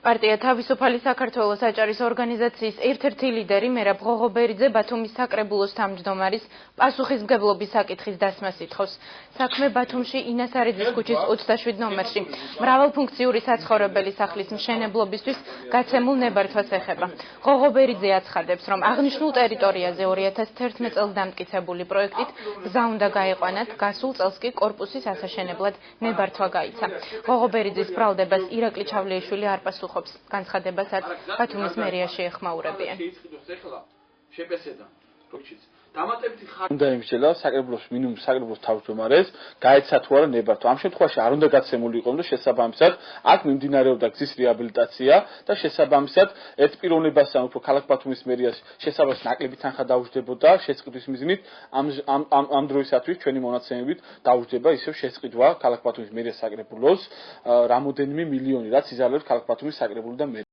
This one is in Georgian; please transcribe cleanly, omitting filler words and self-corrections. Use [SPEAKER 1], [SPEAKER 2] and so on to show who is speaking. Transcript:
[SPEAKER 1] პარტია თავისუფალი საქართველოს აჭარის ორგანიზაციის ერთ-ერთი ლიდერი მერაბ ღოღობერიძე ბათუმის საკრებულოს თავმჯდომარის პასუხისმგებლობის საკითხის დასმას ითხოვს. საქმე ბათუმში ინასარიძის ქუჩის 27 ნომერში მრავალფუნქციური საცხოვრებელი სახლის მშენებლობისთვის გაცემულ ნებართვას ეხება. ღოღობერიძე აცხადებს, რომ აღნიშნულ ტერიტორიაზე 2011 წელს დამტკიცებული პროექტით გზა უნდა გაეყვანათ, გასულ წელს კი კორპუსის ასაშენებლად ნებართვა გაიცა. ღოღობერიძის ბრალდებას ირაკლი ჩავლეიშვილი არ პასუხობს. განცხადებასაც ბათუმის მერიაში ეხმაურებიან.
[SPEAKER 2] უნდა იმსჯელა საკრებულოს მინიმუმ საკრებულოს თავმჯდომარეს გაეცა თუ არა ნებართვა. ამ შემთხვევაში არ უნდა გაცემული იყო, რომ შესაბამისად აქ მიმდინარეობდა გზის რეაბილიტაცია და შესაბამისად ერთ პიროვნებასთან უფრო ქალაქ ბათუმის მერიას შესაბამის ნაკლები თანხა დაუჯდებოდა შეწყვეტის მიზნით. ამ დროისათვის ჩვენი მონაცემებით დაუჯდება ისევ შეწყვეტვა ქალაქ ბათუმის მერიას საკრებულოს რამოდენიმე მილიონი, რაც იზარდებს ქალაქ ბათუმის საკრებულო და